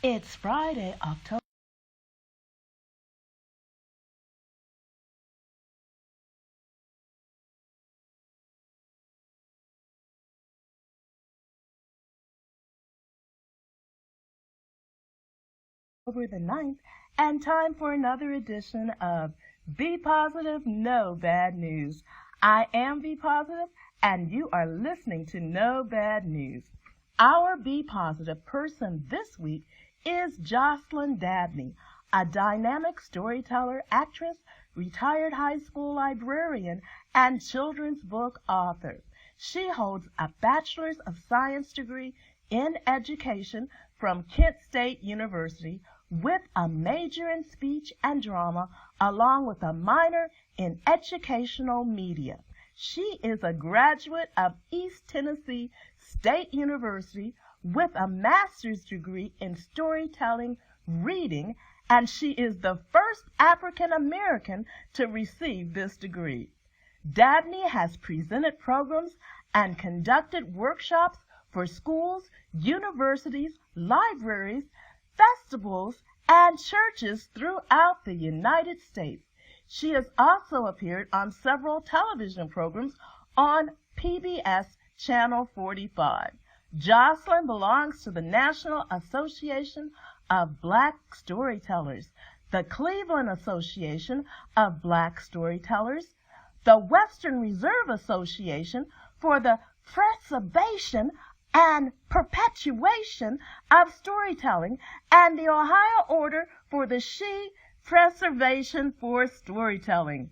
It's Friday, October the 9th, and time for another edition of Be Positive, No Bad News. I am Be Positive, and you are listening to No Bad News. Our Be Positive person this week is Jocelyn Dabney, a dynamic storyteller, actress, retired high school librarian, and children's book author. She holds a Bachelor's of Science degree in education from Kent State University with a major in speech and drama along with a minor in educational media. She is a graduate of East Tennessee State University with a master's degree in storytelling, reading, and she is the first African American to receive this degree. Dabney has presented programs and conducted workshops for schools, universities, libraries, festivals, and churches throughout the United States. She has also appeared on several television programs on PBS Channel 45. Jocelyn belongs to the National Association of Black Storytellers, the Cleveland Association of Black Storytellers, the Western Reserve Association for the Preservation and Perpetuation of Storytelling, and the Ohio Order for the She Preservation for Storytelling.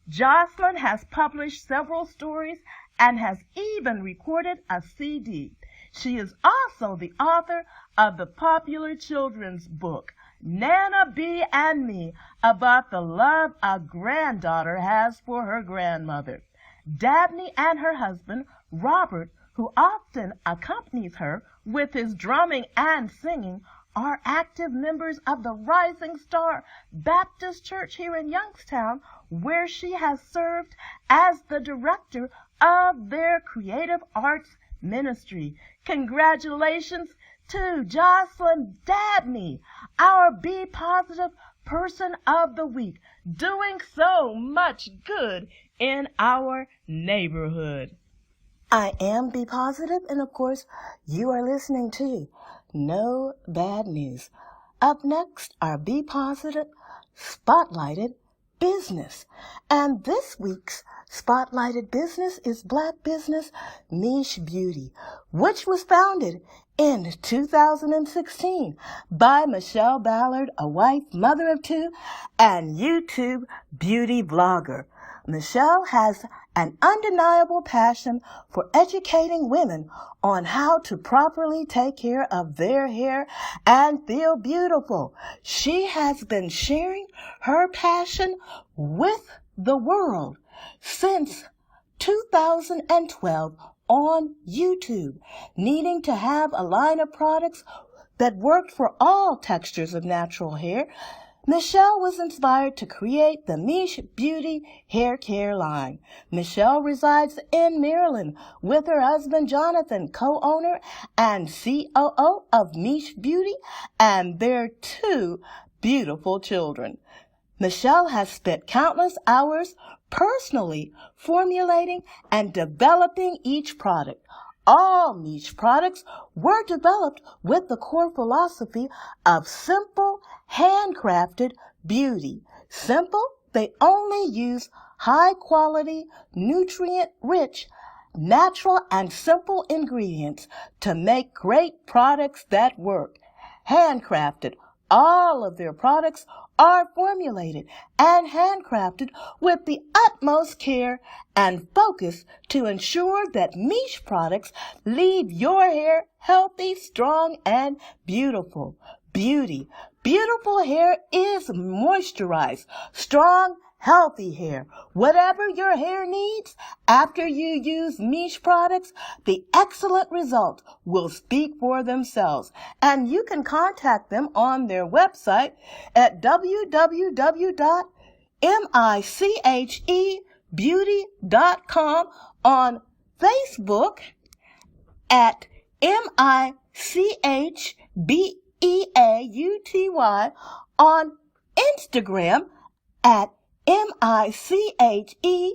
Jocelyn has published several stories and has even recorded a CD. She is also the author of the popular children's book, Nana B and Me, about the love a granddaughter has for her grandmother. Dabney and her husband, Robert, who often accompanies her with his drumming and singing, are active members of the Rising Star Baptist Church here in Youngstown, where she has served as the director of their creative arts ministry. Congratulations to Jocelyn Dabney, our Be Positive Person of the Week, doing so much good in our neighborhood. I am Be Positive, and of course, you are listening to No Bad News. Up next, our Be Positive Spotlighted Business. And this week's Spotlighted Business is Black business Miche Beauty, which was founded in 2016 by Michelle Ballard, a wife, mother of two, and YouTube beauty vlogger. Michelle has an undeniable passion for educating women on how to properly take care of their hair and feel beautiful. She has been sharing her passion with the world since 2012 on YouTube, needing to have a line of products that worked for all textures of natural hair. Michelle was inspired to create the Miche Beauty hair care line. Michelle resides in Maryland with her husband Jonathan, co-owner and COO of Miche Beauty, and their two beautiful children. Michelle has spent countless hours personally formulating and developing each product. All Miche products were developed with the core philosophy of simple, handcrafted beauty. Simple, they only use high-quality, nutrient-rich, natural and simple ingredients to make great products that work. Handcrafted, all of their products are formulated and handcrafted with the utmost care and focus to ensure that Miche products leave your hair healthy, strong, and beautiful. Beautiful hair is moisturized, strong, healthy hair. Whatever your hair needs, after you use Miche products, the excellent results will speak for themselves. And you can contact them on their website at www.michebeauty.com, on Facebook at MICHBEAUTY Beauty, on Instagram at MicheBeauty_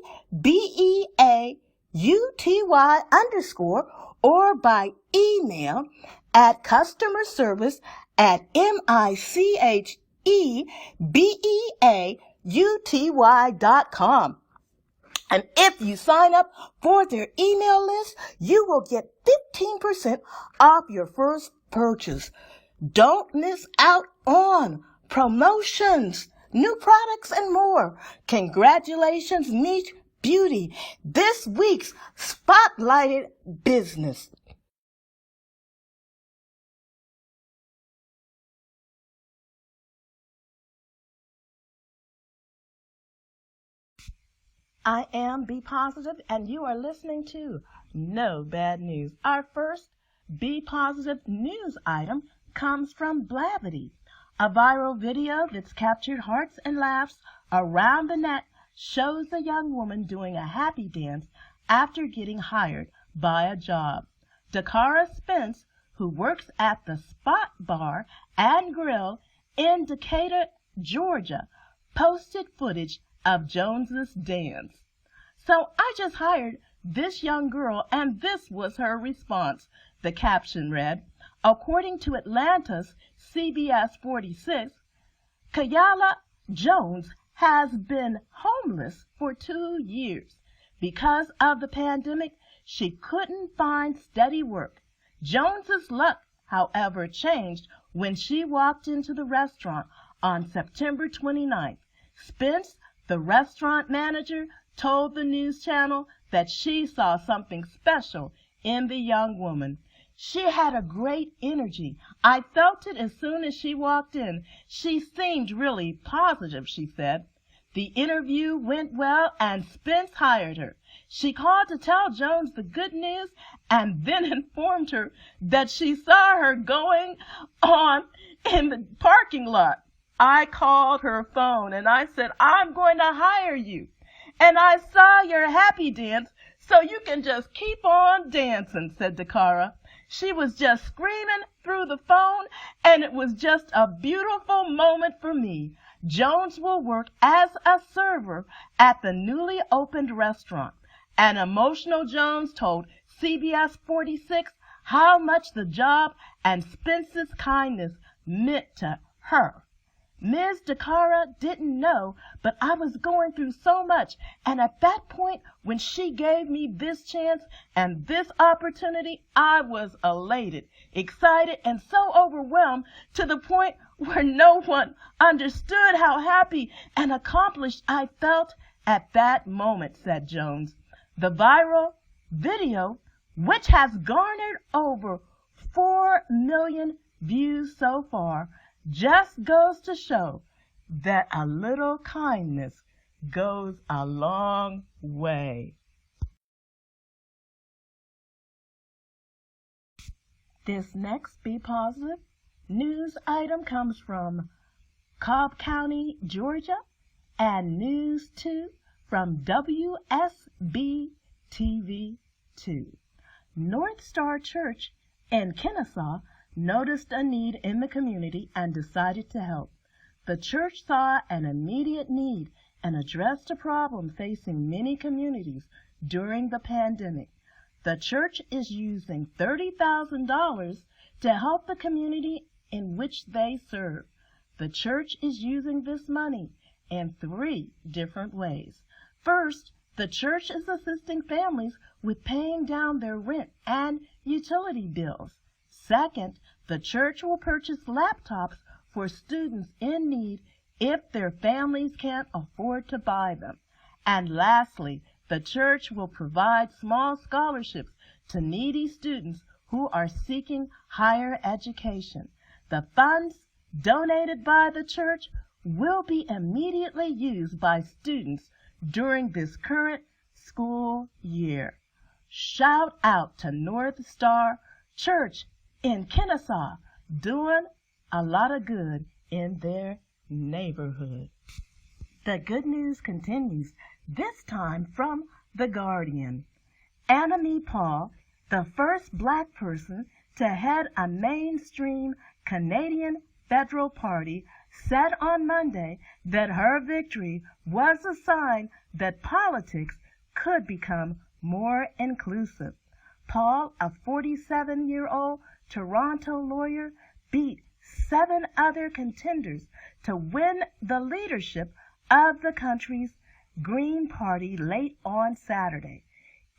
or by email at customer service at MicheBeauty.com. And if you sign up for their email list, you will get 15% off your first purchase. Don't miss out on promotions, new products, and more. Congratulations, Miche Beauty, this week's spotlighted business. I am Bea Positive, and you are listening to No Bad News. Our first Bea Positive news item comes from Blavity. A viral video that's captured hearts and laughs around the net shows a young woman doing a happy dance after getting hired by a job. Dakara Spence, who works at the Spot Bar and Grill in Decatur, Georgia, posted footage of Jones's dance. "So I just hired this young girl, and this was her response," the caption read. According to Atlanta's CBS 46, Kayala Jones has been homeless for 2 years. Because of the pandemic, she couldn't find steady work. Jones's luck, however, changed when she walked into the restaurant on September 29th. Spence, the restaurant manager, told the news channel that she saw something special in the young woman. "She had a great energy. I felt it as soon as she walked in. She seemed really positive," she said. The interview went well, and Spence hired her. She called to tell Jones the good news and then informed her that she saw her going on in the parking lot. "I called her phone and I said, 'I'm going to hire you. And I saw your happy dance, so you can just keep on dancing,' said Dakara. She was just screaming through the phone, and it was just a beautiful moment for me." Jones will work as a server at the newly opened restaurant. An emotional Jones told CBS 46 how much the job and Spence's kindness meant to her. "Ms. Dakara didn't know, but I was going through so much, and at that point when she gave me this chance and this opportunity, I was elated, excited, and so overwhelmed to the point where no one understood how happy and accomplished I felt at that moment," said Jones. The viral video, which has garnered over 4 million views so far, just goes to show that a little kindness goes a long way. This next Bea Positive news item comes from Cobb County, Georgia, and News 2 from WSB-TV2. North Star Church in Kennesaw noticed a need in the community and decided to help. The church saw an immediate need and addressed a problem facing many communities during the pandemic. The church is using $30,000 to help the community in which they serve. The church is using this money in 3 different ways. First, the church is assisting families with paying down their rent and utility bills. Second, the church will purchase laptops for students in need if their families can't afford to buy them. And lastly, the church will provide small scholarships to needy students who are seeking higher education. The funds donated by the church will be immediately used by students during this current school year. Shout out to North Star Church in Kennesaw, doing a lot of good in their neighborhood. The good news continues, this time from The Guardian. Anime Paul, the first Black person to head a mainstream Canadian Federal Party said on Monday that her victory was a sign that politics could become more inclusive. Paul, a 47-year-old Toronto lawyer, beat 7 other contenders to win the leadership of the country's Green Party late on Saturday.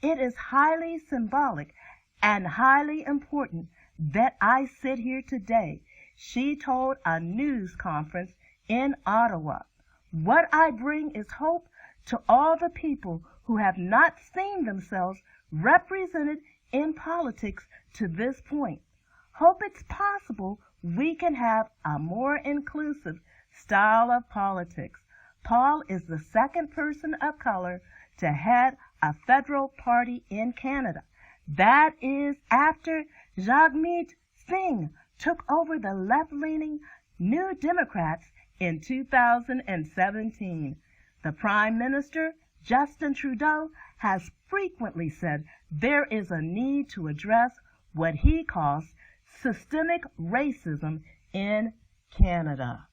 It is highly symbolic and highly important that I sit here today, she told a news conference in Ottawa. What I bring is hope to all the people who have not seen themselves represented in politics to this point. Hope it's possible we can have a more inclusive style of politics. Paul is the second person of color to head a federal party in Canada. That is after Jagmeet Singh took over the left-leaning New Democrats in 2017. The Prime Minister, Justin Trudeau, has frequently said there is a need to address what he calls systemic racism in Canada.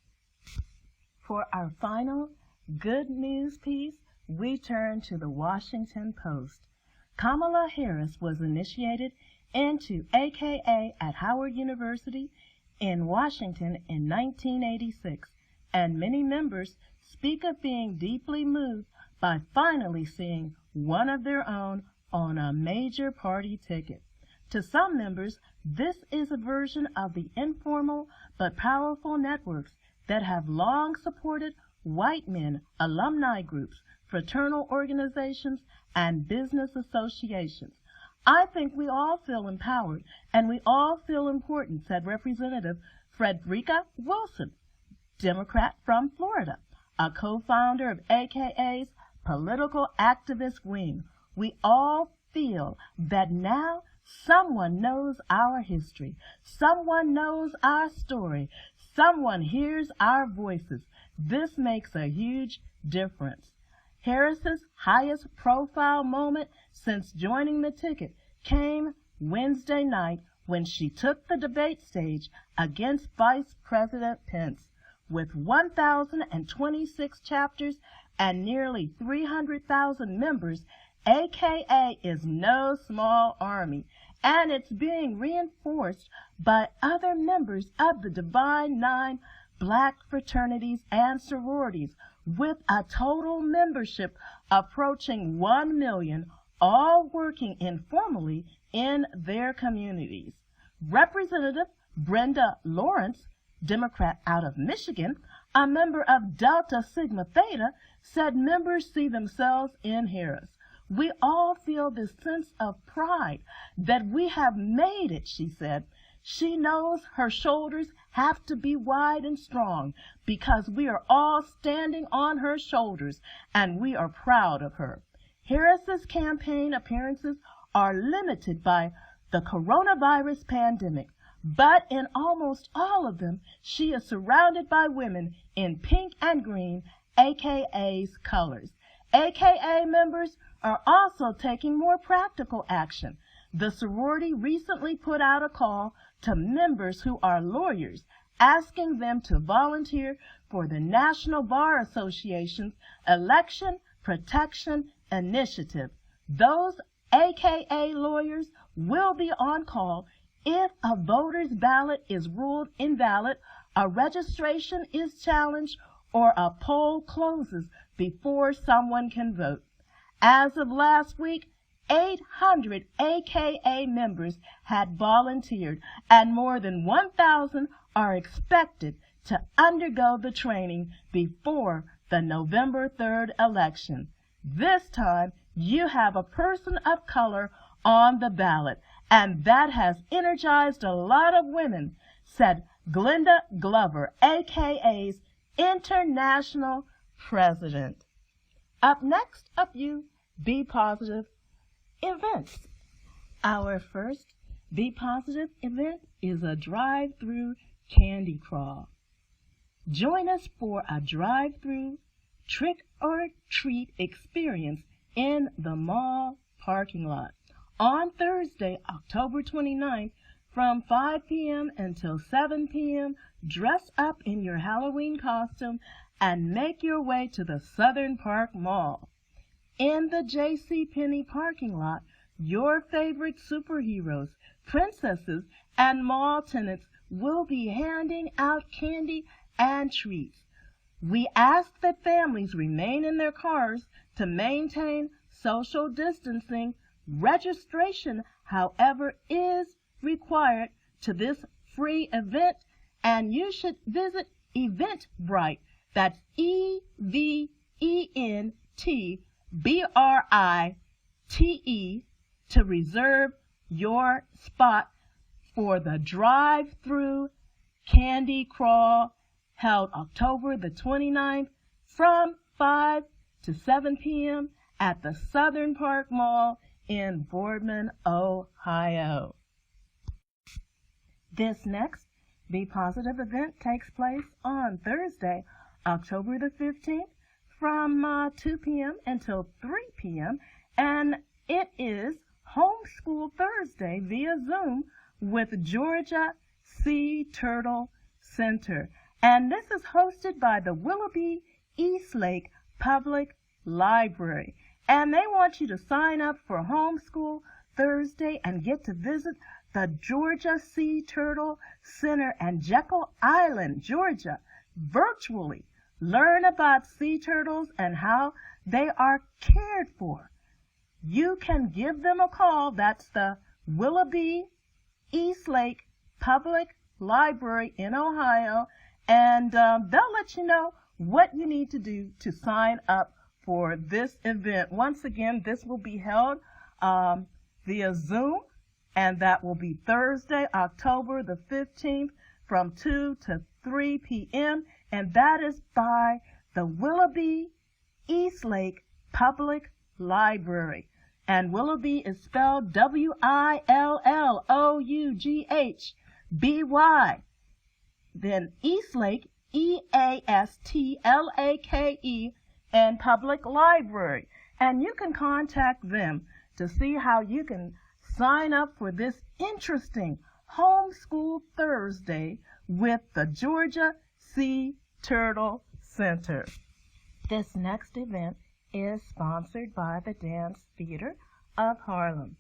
For our final good news piece, we turn to the Washington Post. Kamala Harris was initiated into AKA at Howard University in Washington in 1986, and many members speak of being deeply moved by finally seeing one of their own on a major party ticket. To some members, this is a version of the informal but powerful networks that have long supported white men, alumni groups, fraternal organizations, and business associations. I think we all feel empowered and we all feel important, said Representative Frederica Wilson, Democrat from Florida, a co-founder of AKA's political activist wing. We all feel that now someone knows our history, someone knows our story, someone hears our voices. This makes a huge difference. Harris's highest profile moment since joining the ticket came Wednesday night when she took the debate stage against Vice President Pence. With 1,026 chapters and nearly 300,000 members, AKA is no small army, and it's being reinforced by other members of the Divine Nine Black fraternities and sororities, with a total membership approaching 1 million, all working informally in their communities. Representative Brenda Lawrence, Democrat out of Michigan, a member of Delta Sigma Theta, said members see themselves in Harris. We all feel this sense of pride that we have made it, she said. She knows her shoulders have to be wide and strong because we are all standing on her shoulders, and we are proud of her. Harris's campaign appearances are limited by the coronavirus pandemic, but in almost all of them, she is surrounded by women in pink and green, AKA's colors. AKA members are also taking more practical action. The sorority recently put out a call to members who are lawyers, asking them to volunteer for the National Bar Association's Election Protection Initiative. Those AKA lawyers will be on call if a voter's ballot is ruled invalid, a registration is challenged, or a poll closes before someone can vote. As of last week, 800 AKA members had volunteered, and more than 1,000 are expected to undergo the training before the November 3rd election. This time, you have a person of color on the ballot, and that has energized a lot of women, said Glenda Glover, AKA's international president. Up next, a few Be Positive events. Our first Be Positive event is a drive-through candy crawl. Join us for a drive-through trick-or-treat experience in the mall parking lot on Thursday, October 29th From 5 p.m. until 7 p.m., dress up in your Halloween costume and make your way to the Southern Park Mall. In the JCPenney parking lot, your favorite superheroes, princesses, and mall tenants will be handing out candy and treats. We ask that families remain in their cars to maintain social distancing. Registration, however, is required to this free event, and you should visit Eventbrite. That's EVENTBRITE to reserve your spot for the drive-through candy crawl held October the 29th from 5 to 7 p.m. at the Southern Park Mall in Boardman, Ohio. This next Be Positive event takes place on Thursday, October the 15th from 2 p.m. until 3 p.m. and it is Homeschool Thursday via Zoom with Georgia Sea Turtle Center. And this is hosted by the Willoughby Eastlake Public Library. And they want you to sign up for Homeschool Thursday and get to visit the Georgia Sea Turtle Center and Jekyll Island, Georgia, virtually. Learn about sea turtles and how they are cared for. You can give them a call. That's the Willoughby Eastlake Public Library in Ohio, and they'll let you know what you need to do to sign up for this event. Once again, this will be held via Zoom, and that will be Thursday, October the 15th from 2 to 3 p.m., and that is by the Willoughby Eastlake Public Library. And Willoughby is spelled Willoughby. Then Eastlake, Eastlake, and Public Library. And you can contact them to see how you can sign up for this interesting Homeschool Thursday with the Georgia Sea Turtle Center. This next event is sponsored by the Dance Theater of Harlem.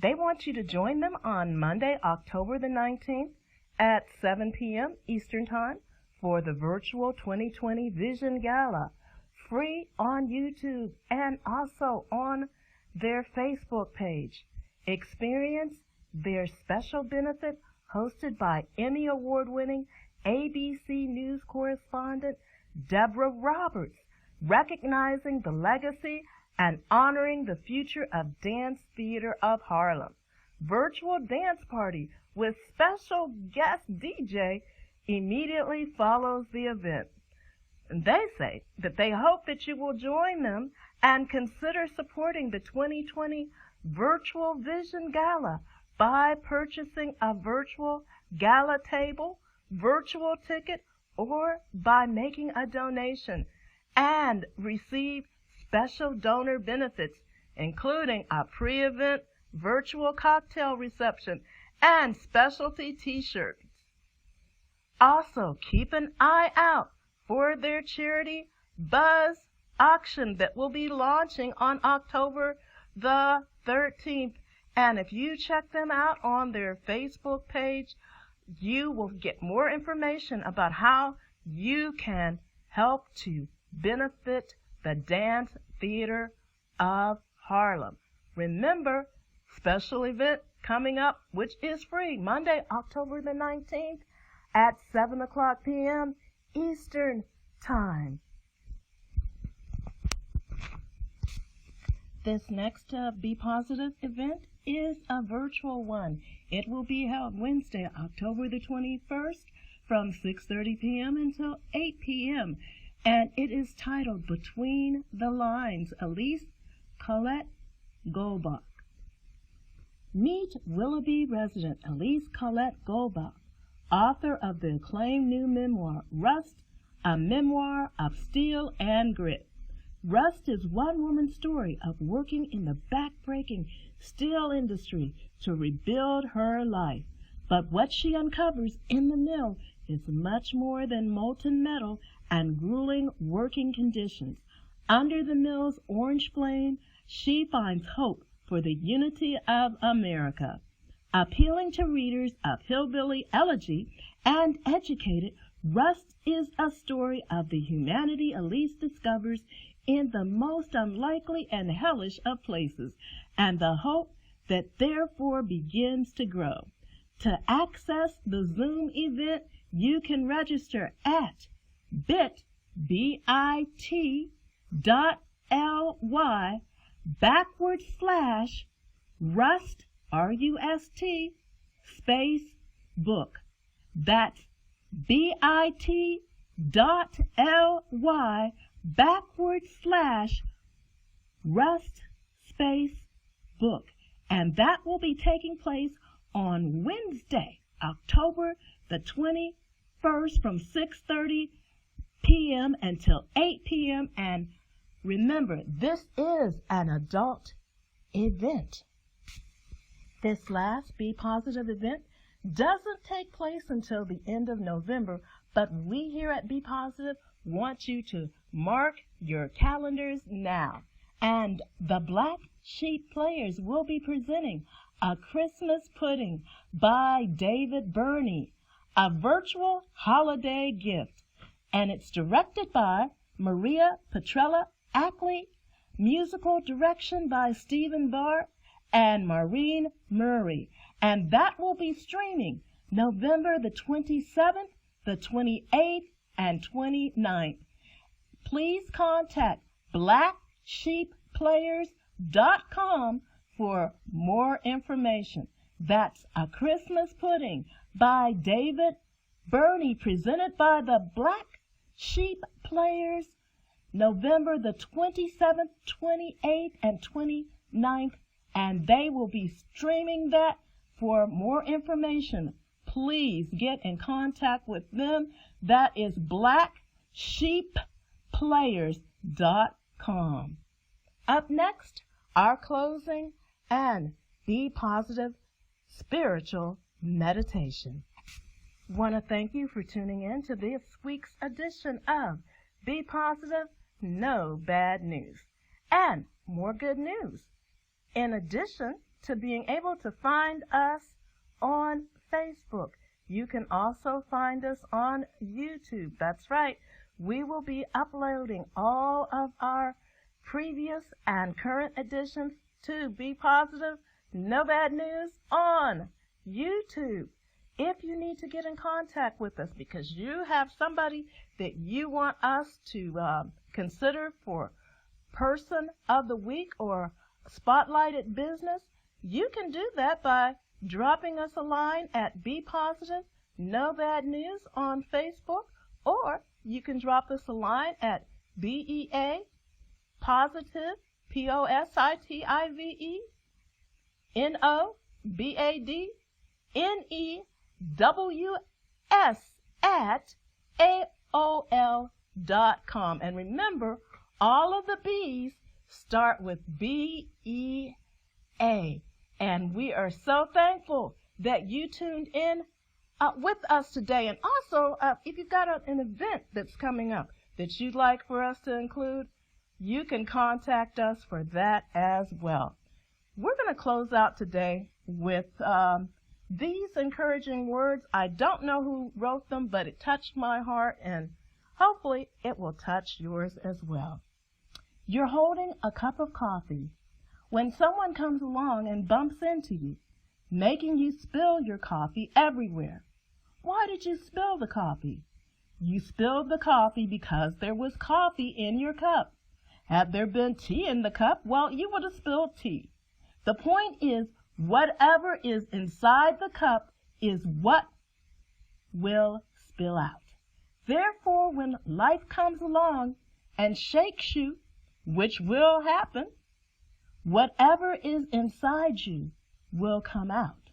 They want you to join them on Monday, October the 19th at 7 p.m. Eastern Time for the virtual 2020 Vision Gala, free on YouTube and also on their Facebook page. Experience their special benefit hosted by Emmy Award-winning ABC News correspondent Deborah Roberts, recognizing the legacy and honoring the future of Dance Theater of Harlem. Virtual dance party with special guest DJ immediately follows the event. And they say that they hope that you will join them and consider supporting the 2020 Virtual Vision Gala by purchasing a virtual gala table, virtual ticket, or by making a donation, and receive special donor benefits, including a pre-event virtual cocktail reception and specialty t-shirts. Also, keep an eye out for their charity Buzz auction that will be launching on October the 13th. And if you check them out on their Facebook page, you will get more information about how you can help to benefit the Dance Theater of Harlem. Remember, special event coming up, which is free, Monday, October the 19th at 7 o'clock p.m. Eastern Time. This next Be Positive event is a virtual one. It will be held Wednesday, October the 21st from 6:30 p.m. until 8 p.m. And it is titled Between the Lines, Elise Colette Goldbach. Meet Willoughby resident Elise Colette Goldbach, author of the acclaimed new memoir, Rust, a memoir of steel and grit. Rust is one woman's story of working in the back-breaking steel industry to rebuild her life. But what she uncovers in the mill is much more than molten metal and grueling working conditions. Under the mill's orange flame, she finds hope for the unity of America. Appealing to readers of hillbilly elegy and educated, Rust is a story of the humanity Elise discovers in the most unlikely and hellish of places, and the hope that therefore begins to grow. To access the Zoom event, you can register at bit.ly/Rust, R-U-S-T, space book. That's bit.ly/Rust space book. And that will be taking place on Wednesday, October the 21st from 6:30 p.m. until 8 p.m. And remember, this is an adult event. This last Be Positive event doesn't take place until the end of November, but we here at Be Positive want you to mark your calendars now. And the Black Sheep Players will be presenting A Christmas Pudding by David Burney, a virtual holiday gift. And it's directed by Maria Petrella Ackley, musical direction by Stephen Barr and Maureen Murray. And that will be streaming November the 27th, the 28th, and 29th. Please contact blacksheepplayers.com for more information. That's A Christmas Pudding by David Burney, presented by the Black Sheep Players, November the 27th, 28th, and 29th, and they will be streaming that. For more information, please get in contact with them. That is blacksheepplayers.com. Up next, our closing and Be Positive spiritual meditation. Want to thank you for tuning in to this week's edition of Be Positive, No Bad News, and more good news. In addition to being able to find us on Facebook, you can also find us on YouTube. That's right. We will be uploading all of our previous and current editions to Be Positive, No Bad News on YouTube. If you need to get in contact with us because you have somebody that you want us to consider for Person of the Week or Spotlighted Business, you can do that by dropping us a line at Be Positive, No Bad News on Facebook, or you can drop us a line at BEA Positive, POSITIVE, NOBADNEWS at AOL.com. And remember, all of the B's start with BEA. And we are so thankful that you tuned in with us today. And also, if you've got an event that's coming up that you'd like for us to include, you can contact us for that as well. We're going to close out today with these encouraging words. I don't know who wrote them, but it touched my heart, and hopefully it will touch yours as well. You're holding a cup of coffee when someone comes along and bumps into you, making you spill your coffee everywhere. Why did you spill the coffee? You spilled the coffee because there was coffee in your cup. Had there been tea in the cup, well, you would have spilled tea. The point is, whatever is inside the cup is what will spill out. Therefore, when life comes along and shakes you, which will happen, whatever is inside you will come out.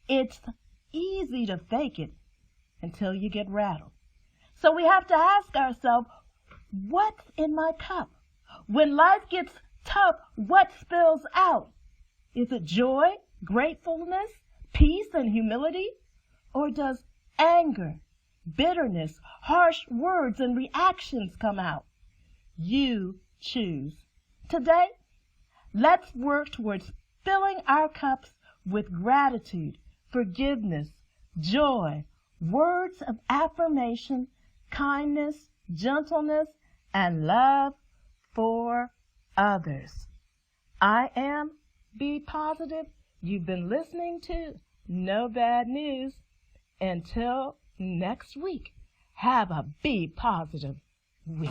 It's easy to fake it until you get rattled. So we have to ask ourselves, what's in my cup? When life gets tough, what spills out? Is it joy, gratefulness, peace and humility? Or does anger, bitterness, harsh words, and reactions come out? You choose. Today, let's work towards filling our cups with gratitude, forgiveness, joy, words of affirmation, kindness, gentleness, and love for others. I am Be Positive. You've been listening to No Bad News. Until next week, have a Be Positive week.